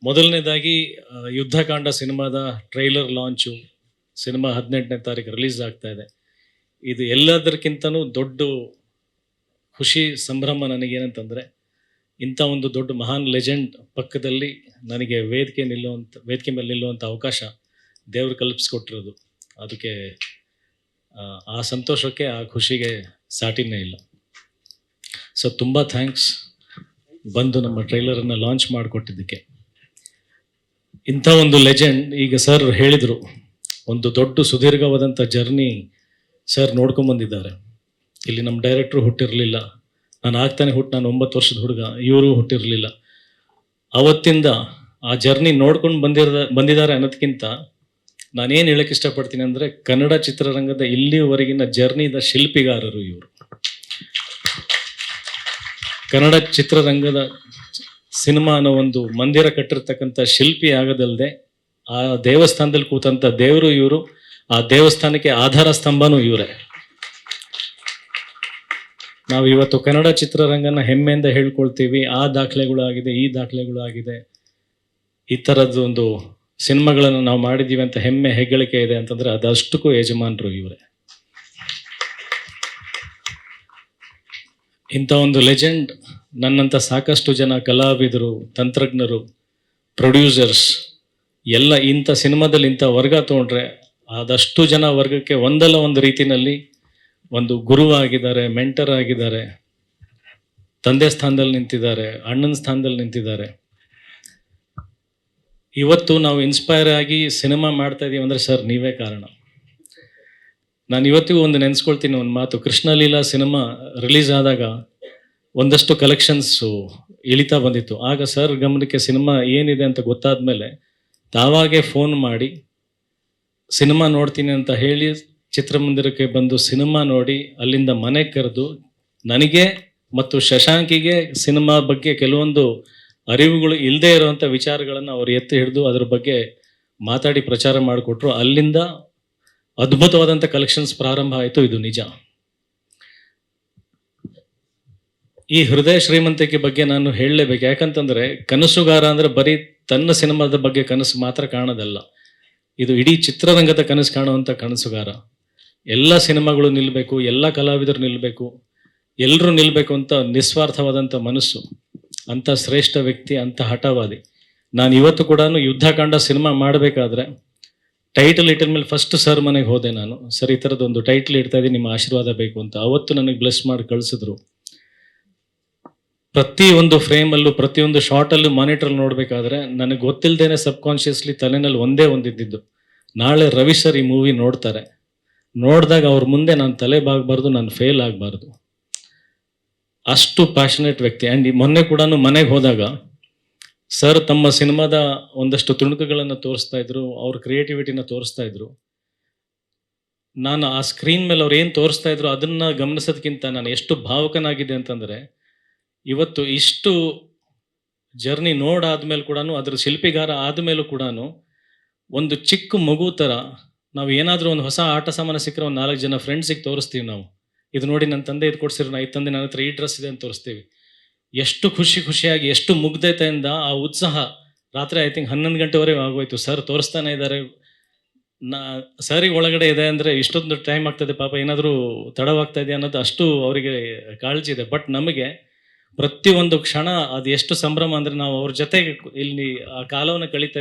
ಮೊದಲನೇದಾಗಿ ಯುದ್ಧಕಾಂಡ ಸಿನಿಮಾದ trailer launch cinema 18ನೇ ತಾರೀಕು ರಿಲೀಸ್ ಆಗ್ತಾ ಇದೆ. ಇದು ಎಲ್ಲದಕ್ಕಿಂತನೂ ದೊಡ್ಡ ಖುಷಿ ಸಂಭ್ರಮ ನನಗೇನಂತಂದರೆ, ಇಂಥ ಒಂದು ದೊಡ್ಡ ಮಹಾನ್ ಲೆಜೆಂಡ್ ಪಕ್ಕದಲ್ಲಿ ನನಗೆ ವೇದಿಕೆ ಮೇಲೆ ನಿಲ್ಲುವಂಥ ಅವಕಾಶ ದೇವರು ಕಲ್ಪಿಸ್ಕೊಟ್ಟಿರೋದು. ಅದಕ್ಕೆ ಆ ಸಂತೋಷಕ್ಕೆ, ಆ ಖುಷಿಗೆ ಸಾಟಿನೇ ಇಲ್ಲ. ಸೊ ತುಂಬ ಥ್ಯಾಂಕ್ಸ್ ಬಂದು ನಮ್ಮ ಟ್ರೈಲರನ್ನು ಲಾಂಚ್ ಮಾಡಿಕೊಟ್ಟಿದ್ದಕ್ಕೆ. ಇಂಥ ಒಂದು ಲೆಜೆಂಡ್, ಈಗ ಸರ್ ಹೇಳಿದರು, ಒಂದು ದೊಡ್ಡ ಸುದೀರ್ಘವಾದಂಥ ಜರ್ನಿ ಸರ್ ನೋಡ್ಕೊಂಬಂದಿದ್ದಾರೆ. ಇಲ್ಲಿ ನಮ್ಮ ಡೈರೆಕ್ಟ್ರು ಹುಟ್ಟಿರಲಿಲ್ಲ, ನಾನು ಆಗ್ತಾನೆ ನಾನು 9 ವರ್ಷದ ಹುಡುಗ, ಇವರು ಹುಟ್ಟಿರಲಿಲ್ಲ. ಅವತ್ತಿಂದ ಆ ಜರ್ನಿ ನೋಡ್ಕೊಂಡು ಬಂದಿದ್ದಾರೆ ಅನ್ನೋದಕ್ಕಿಂತ ನಾನೇನು ಹೇಳಕ್ಕೆ ಇಷ್ಟಪಡ್ತೀನಿ ಅಂದರೆ, ಕನ್ನಡ ಚಿತ್ರರಂಗದ ಇಲ್ಲಿವರೆಗಿನ ಜರ್ನಿದ ಶಿಲ್ಪಿಗಾರರು ಇವರು. ಕನ್ನಡ ಚಿತ್ರರಂಗದ ಸಿನಿಮಾ ಅನ್ನೋ ಒಂದು ಮಂದಿರ ಕಟ್ಟಿರ್ತಕ್ಕಂಥ ಶಿಲ್ಪಿ ಆಗೋದಲ್ಲದೆ, ಆ ದೇವಸ್ಥಾನದಲ್ಲಿ ಕೂತಂಥ ದೇವರು ಇವರು, ಆ ದೇವಸ್ಥಾನಕ್ಕೆ ಆಧಾರ ಸ್ತಂಭನೂ ಇವರೇ. ನಾವು ಇವತ್ತು ಕನ್ನಡ ಚಿತ್ರರಂಗನ ಹೆಮ್ಮೆಯಿಂದ ಹೇಳ್ಕೊಳ್ತೀವಿ, ಆ ದಾಖಲೆಗಳು ಆಗಿದೆ, ಈ ದಾಖಲೆಗಳು ಆಗಿದೆ, ಈ ಥರದ್ದು ಒಂದು ಸಿನಿಮಾಗಳನ್ನು ನಾವು ಮಾಡಿದ್ದೀವಿ ಅಂತ ಹೆಮ್ಮೆ ಹೆಗ್ಗಳಿಕೆ ಇದೆ ಅಂತಂದರೆ ಅದಷ್ಟಕ್ಕೂ ಯಜಮಾನರು ಇವರೇ. ಇಂಥ ಒಂದು ಲೆಜೆಂಡ್ ನನ್ನಂಥ ಸಾಕಷ್ಟು ಜನ ಕಲಾವಿದರು, ತಂತ್ರಜ್ಞರು, ಪ್ರೊಡ್ಯೂಸರ್ಸ್ ಎಲ್ಲ ಇಂಥ ಸಿನಿಮಾದಲ್ಲಿ ಇಂಥ ವರ್ಗ ತೊಗೊಂಡ್ರೆ ಅದಷ್ಟು ಜನ ವರ್ಗಕ್ಕೆ ಒಂದಲ್ಲ ಒಂದು ರೀತಿಯಲ್ಲಿ ಒಂದು ಗುರುವಾಗಿದ್ದಾರೆ, ಮೆಂಟರ್ ಆಗಿದ್ದಾರೆ, ತಂದೆ ಸ್ಥಾನದಲ್ಲಿ ನಿಂತಿದ್ದಾರೆ, ಅಣ್ಣನ ಸ್ಥಾನದಲ್ಲಿ ನಿಂತಿದ್ದಾರೆ. ಇವತ್ತು ನಾವು ಇನ್ಸ್ಪೈರ್ ಆಗಿ ಸಿನಿಮಾ ಮಾಡ್ತಾ ಇದ್ದೀವಿ ಅಂದರೆ ಸರ್ ನೀವೇ ಕಾರಣ. ನಾನು ಇವತ್ತಿಗೂ ಒಂದು ನೆನೆಸ್ಕೊಳ್ತೀನಿ ಒಂದು ಮಾತು. ಕೃಷ್ಣಲೀಲಾ ಸಿನಿಮಾ ರಿಲೀಸ್ ಆದಾಗ ಒಂದಷ್ಟು ಕಲೆಕ್ಷನ್ಸು ಇಳಿತಾ ಬಂದಿತ್ತು. ಆಗ ಸರ್ ಗಮನಕ್ಕೆ ಸಿನಿಮಾ ಏನಿದೆ ಅಂತ ಗೊತ್ತಾದ ಮೇಲೆ ತಾವಾಗೇ ಫೋನ್ ಮಾಡಿ ಸಿನಿಮಾ ನೋಡ್ತೀನಿ ಅಂತ ಹೇಳಿ ಚಿತ್ರಮಂದಿರಕ್ಕೆ ಬಂದು ಸಿನಿಮಾ ನೋಡಿ ಅಲ್ಲಿಂದ ಮನೆಗೆ ಕರೆದು ನನಗೆ ಮತ್ತು ಶಶಾಂಕಿಗೆ ಸಿನಿಮಾ ಬಗ್ಗೆ ಕೆಲವೊಂದು ಅರಿವುಗಳು ಇಲ್ಲದೆ ಇರುವಂಥ ವಿಚಾರಗಳನ್ನು ಅವರು ಎತ್ತಿ ಹಿಡಿದು ಅದರ ಬಗ್ಗೆ ಮಾತಾಡಿ ಪ್ರಚಾರ ಮಾಡಿಕೊಟ್ರು. ಅಲ್ಲಿಂದ ಅದ್ಭುತವಾದಂಥ ಕಲೆಕ್ಷನ್ಸ್ ಪ್ರಾರಂಭ ಆಯಿತು. ಇದು ನಿಜ. ಈ ಹೃದಯ ಶ್ರೀಮಂತಿಕೆ ಬಗ್ಗೆ ನಾನು ಹೇಳಲೇಬೇಕು. ಯಾಕಂತಂದರೆ ಕನಸುಗಾರ ಅಂದರೆ ಬರೀ ತನ್ನ ಸಿನಿಮಾದ ಬಗ್ಗೆ ಕನಸು ಮಾತ್ರ ಕಾಣೋದಲ್ಲ, ಇದು ಇಡೀ ಚಿತ್ರರಂಗದ ಕನಸು ಕಾಣುವಂಥ ಕನಸುಗಾರ. ಎಲ್ಲ ಸಿನಿಮಾಗಳು ನಿಲ್ಲಬೇಕು, ಎಲ್ಲ ಕಲಾವಿದರು ನಿಲ್ಲಬೇಕು, ಎಲ್ಲರೂ ನಿಲ್ಲಬೇಕು ಅಂತ ನಿಸ್ವಾರ್ಥವಾದಂಥ ಮನಸ್ಸು, ಅಂಥ ಶ್ರೇಷ್ಠ ವ್ಯಕ್ತಿ, ಅಂಥ ಹಠವಾದಿ. ನಾನು ಇವತ್ತು ಕೂಡ ಯುದ್ಧಕಾಂಡ ಸಿನಿಮಾ ಮಾಡಬೇಕಾದ್ರೆ ಟೈಟಲ್ ಇಟ್ಟಿದ ಮೇಲೆ ಫಸ್ಟ್ ಸರ್ ಮನೆಗೆ ಹೋದೆ ನಾನು. ಸರ್ ಈ ಥರದೊಂದು ಟೈಟಲ್ ಇಡ್ತಾ ಇದ್ದೀನಿ, ನಿಮ್ಮ ಆಶೀರ್ವಾದ ಬೇಕು ಅಂತ. ಅವತ್ತು ನನಗೆ ಬ್ಲೆಸ್ ಮಾಡಿ ಕಳಿಸಿದ್ರು. ಪ್ರತಿಯೊಂದು ಫ್ರೇಮಲ್ಲೂ, ಪ್ರತಿಯೊಂದು ಶಾರ್ಟಲ್ಲೂ ಮಾನಿಟ್ರಲ್ಲಿ ನೋಡಬೇಕಾದ್ರೆ ನನಗೆ ಗೊತ್ತಿಲ್ಲದೇನೆ ಸಬ್ಕಾನ್ಷಿಯಸ್ಲಿ ತಲೆನಲ್ಲಿ ಒಂದಿದ್ದು, ನಾಳೆ ರವಿ ಸರ್ ಈ ಮೂವಿ ನೋಡ್ತಾರೆ, ನೋಡಿದಾಗ ಅವ್ರ ಮುಂದೆ ನಾನು ತಲೆ ಬಾಗಬಾರ್ದು, ನಾನು ಫೇಲ್ ಆಗಬಾರ್ದು. ಅಷ್ಟು ಪ್ಯಾಷನೇಟ್ ವ್ಯಕ್ತಿ. ಆ್ಯಂಡ್ ಮೊನ್ನೆ ಕೂಡ ಮನೆಗೆ ಹೋದಾಗ ಸರ್ ತಮ್ಮ ಸಿನಿಮಾದ ಒಂದಷ್ಟು ತುಣುಕುಗಳನ್ನು ತೋರಿಸ್ತಾ ಇದ್ರು, ಅವ್ರ ಕ್ರಿಯೇಟಿವಿಟಿನ ತೋರಿಸ್ತಾ ಇದ್ರು. ನಾನು ಆ ಸ್ಕ್ರೀನ್ ಮೇಲೆ ಅವ್ರು ಏನು ತೋರಿಸ್ತಾ ಇದ್ರು ಅದನ್ನು ಗಮನಿಸೋದಕ್ಕಿಂತ ನಾನು ಎಷ್ಟು ಭಾವುಕನಾಗಿದೆ ಅಂತಂದರೆ, ಇವತ್ತು ಇಷ್ಟು ಜರ್ನಿ ನೋಡಾದ್ಮೇಲೆ ಕೂಡ, ಅದರ ಶಿಲ್ಪಿಗಾರ ಆದಮೇಲೂ ಕೂಡ ಒಂದು ಚಿಕ್ಕ ಮಗು ಥರ ನಾವು ಏನಾದರೂ ಒಂದು ಹೊಸ ಆಟ ಸಾಮಾನು ಸಿಕ್ಕರೆ ಒಂದು 4 ಜನ ಫ್ರೆಂಡ್ಸಿಗೆ ತೋರಿಸ್ತೀವಿ. ನಾವು ಇದು ನೋಡಿ ನನ್ನ ತಂದೆ ಇದು ಕೊಡ್ಸಿರೋ, ಇದು ತಂದೆ ನನ್ನ ಹತ್ರ ಈ ಡ್ರೆಸ್ ಇದೆ ಅಂತ ತೋರಿಸ್ತೀವಿ. ಎಷ್ಟು ಖುಷಿಯಾಗಿ, ಎಷ್ಟು ಮುಗ್ಧತೆಯಿಂದ, ಆ ಉತ್ಸಾಹ. ರಾತ್ರಿ ಐ ಥಿಂಕ್ 11 ಗಂಟೆವರೆಗೆ ಆಗೋಯ್ತು. ಸರ್ ತೋರಿಸ್ತಾನೆ ಇದ್ದಾರೆ. ಸರಿಗೆ ಒಳಗಡೆ ಇದೆ ಅಂದರೆ ಇಷ್ಟೊಂದು ಟೈಮ್ ಆಗ್ತದೆ, ಪಾಪ ಏನಾದರೂ ತಡವಾಗ್ತಾ ಇದೆ ಅನ್ನೋದು ಅಷ್ಟು ಅವರಿಗೆ ಕಾಳಜಿ ಇದೆ. ಬಟ್ ನಮಗೆ ಪ್ರತಿಯೊಂದು ಕ್ಷಣ ಅದು ಎಷ್ಟು ಸಂಭ್ರಮ ಅಂದರೆ, ನಾವು ಅವ್ರ ಜೊತೆಗೆ ಇಲ್ಲಿ ಆ ಕಾಲವನ್ನು ಕಳೀತಾ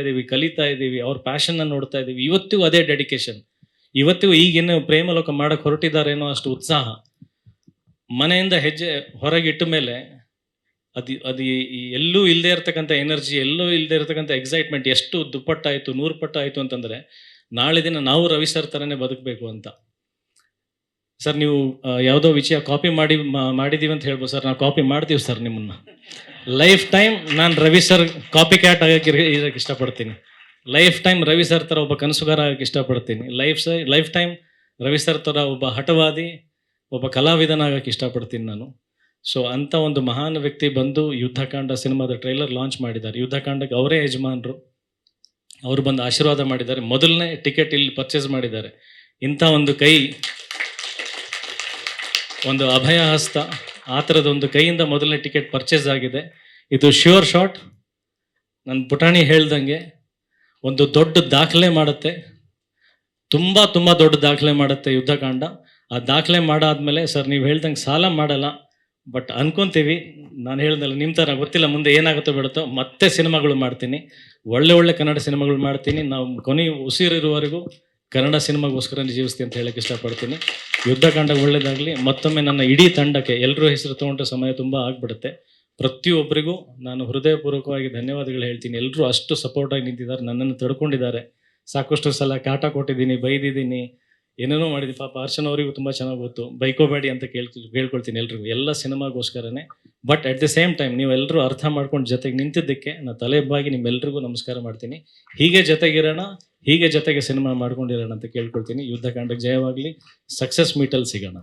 ಇದ್ದೀವಿ, ಅವ್ರ ಪ್ಯಾಷನ್ನ ನೋಡ್ತಾ ಇದ್ದೀವಿ. ಇವತ್ತಿಗೂ ಅದೇ ಡೆಡಿಕೇಶನ್, ಇವತ್ತಿಗೂ ಈಗಿನ್ನು ಪ್ರೇಮಲೋಕ ಮಾಡೋಕ್ಕೆ ಹೊರಟಿದ್ದಾರೇನೋ ಅಷ್ಟು ಉತ್ಸಾಹ. ಮನೆಯಿಂದ ಹೆಜ್ಜೆ ಹೊರಗಿಟ್ಟ ಮೇಲೆ ಅದು ಎಲ್ಲೂ ಇಲ್ಲದೆ ಇರ್ತಕ್ಕಂಥ ಎನರ್ಜಿ, ಎಲ್ಲೂ ಇಲ್ಲದೆ ಇರ್ತಕ್ಕಂಥ ಎಕ್ಸೈಟ್ಮೆಂಟ್ ಎಷ್ಟು ದುಪ್ಪಟ್ಟಾಯಿತು, 100 ಪಟ್ಟಾಯಿತು ಅಂತಂದರೆ, ನಾಳೆ ದಿನ ನಾವು ರವಿ ಸರ್ ಥರನೇ ಬದುಕಬೇಕು ಅಂತ. ಸರ್ ನೀವು ಯಾವುದೋ ವಿಷಯ ಕಾಪಿ ಮಾಡಿದ್ದೀವಿ ಅಂತ ಹೇಳ್ಬೋದು ಸರ್. ನಾವು ಕಾಪಿ ಮಾಡ್ತೀವಿ ಸರ್ ನಿಮ್ಮನ್ನು. ಲೈಫ್ ಟೈಮ್ ನಾನು ರವಿ ಸರ್ ಕಾಪಿ ಕ್ಯಾಟ್ ಇರೋಕ್ಕೆ ಇಷ್ಟಪಡ್ತೀನಿ. ಲೈಫ್ ಟೈಮ್ ರವಿ ಸರ್ ಥರ ಒಬ್ಬ ಕನಸುಗಾರ ಆಗೋಕ್ಕೆ ಇಷ್ಟಪಡ್ತೀನಿ. ಲೈಫ್ ಟೈಮ್ ರವಿ ಸರ್ ಥರ ಒಬ್ಬ ಹಠವಾದಿ, ಒಬ್ಬ ಕಲಾವಿದನಾಗಕ್ಕೆ ಇಷ್ಟಪಡ್ತೀನಿ ನಾನು. ಸೊ ಅಂಥ ಒಂದು ಮಹಾನ್ ವ್ಯಕ್ತಿ ಬಂದು ಯುದ್ಧಕಾಂಡ ಸಿನಿಮಾದ ಟ್ರೈಲರ್ ಲಾಂಚ್ ಮಾಡಿದ್ದಾರೆ. ಯುದ್ಧಕಾಂಡಕ್ಕೆ ಅವರೇ ಯಜಮಾನರು, ಅವರು ಬಂದು ಆಶೀರ್ವಾದ ಮಾಡಿದ್ದಾರೆ. ಮೊದಲನೇ ಟಿಕೆಟ್ ಇಲ್ಲಿ ಪರ್ಚೇಸ್ ಮಾಡಿದ್ದಾರೆ. ಇಂಥ ಒಂದು ಕೈ, ಒಂದು ಅಭಯ ಹಸ್ತ, ಆ ಥರದ ಒಂದು ಕೈಯಿಂದ ಮೊದಲನೇ ಟಿಕೆಟ್ ಪರ್ಚೇಸ್ ಆಗಿದೆ. ಇದು ಶ್ಯೂರ್ ಶಾಟ್. ನನ್ನ ಪುಟಾಣಿ ಹೇಳ್ದಂಗೆ ಒಂದು ದೊಡ್ಡ ದಾಖಲೆ ಮಾಡುತ್ತೆ, ತುಂಬ ತುಂಬ ದೊಡ್ಡ ದಾಖಲೆ ಮಾಡುತ್ತೆ ಯುದ್ಧಕಾಂಡ. ಆ ದಾಖಲೆ ಮಾಡಾದ್ಮೇಲೆ ಸರ್ ನೀವು ಹೇಳ್ದಂಗೆ ಸಾಲ ಮಾಡಲ್ಲ, ಬಟ್ ಅನ್ಕೊಂತೀವಿ, ನಾನು ಹೇಳ್ದಲ್ಲ ನಿಮ್ಮ ಥರ ಗೊತ್ತಿಲ್ಲ ಮುಂದೆ ಏನಾಗುತ್ತೋ ಬಿಡುತ್ತೋ, ಮತ್ತೆ ಸಿನಿಮಾಗಳು ಮಾಡ್ತೀನಿ, ಒಳ್ಳೆ ಒಳ್ಳೆ ಕನ್ನಡ ಸಿನಿಮಾಗಳು ಮಾಡ್ತೀನಿ. ನಾವು ಕೊನೆ ಉಸಿರಿರುವವರೆಗೂ ಕನ್ನಡ ಸಿನಿಮಾಗೋಸ್ಕರ ಜೀವಿಸ್ತೀನಿ ಅಂತ ಹೇಳಕ್ಕೆ ಇಷ್ಟಪಡ್ತೀನಿ. ಯುದ್ಧಕಾಂಡ ಒಳ್ಳೇದಾಗಲಿ. ಮತ್ತೊಮ್ಮೆ ನನ್ನ ಇಡೀ ತಂಡಕ್ಕೆ ಎಲ್ಲರೂ ಹೆಸರು ತೊಗೊಂಡ್ರೆ ಸಮಯ ತುಂಬ ಆಗಿಬಿಡುತ್ತೆ. ಪ್ರತಿಯೊಬ್ಬರಿಗೂ ನಾನು ಹೃದಯಪೂರ್ವಕವಾಗಿ ಧನ್ಯವಾದಗಳು ಹೇಳ್ತೀನಿ. ಎಲ್ಲರೂ ಅಷ್ಟು ಸಪೋರ್ಟಾಗಿ ನಿಂತಿದ್ದಾರೆ, ನನ್ನನ್ನು ತಡ್ಕೊಂಡಿದ್ದಾರೆ. ಸಾಕಷ್ಟು ಸಲ ಕಾಟ ಕೊಟ್ಟಿದ್ದೀನಿ, ಬೈದಿದ್ದೀನಿ, ಏನೇನೋ ಮಾಡಿದ್ದೀನಿ. ಪಾಪ ಅರ್ಚನ್ ಅವರಿಗೂ ತುಂಬ ಚೆನ್ನಾಗಿ ಗೊತ್ತು, ಬೈಕೋಬೇಡಿ ಅಂತ ಕೇಳ್ಕೊಳ್ತೀನಿ ಎಲ್ರಿಗೂ, ಎಲ್ಲ ಸಿನಿಮಾಗೋಸ್ಕರನೇ. But at the same time ನೀವೆಲ್ಲರೂ ಅರ್ಥ ಮಾಡ್ಕೊಂಡು ಜೊತೆಗೆ ನಿಂತಿದ್ದಕ್ಕೆ ನಾನು ತಲೆ ಬಾಗಿ ನಿಮ್ಮೆಲ್ರಿಗೂ ನಮಸ್ಕಾರ ಮಾಡ್ತೀನಿ. ಹೀಗೆ ಜೊತೆಗಿರೋಣ, ಹೀಗೆ ಜೊತೆಗೆ ಸಿನಿಮಾ ಮಾಡ್ಕೊಂಡಿರೋಣ ಅಂತ ಕೇಳ್ಕೊಳ್ತೀನಿ. ಯುದ್ಧಕಾಂಡಕ್ಕೆ ಜಯವಾಗಲಿ. ಸಕ್ಸಸ್ ಮೀಟಲ್ಲಿ ಸಿಗೋಣ.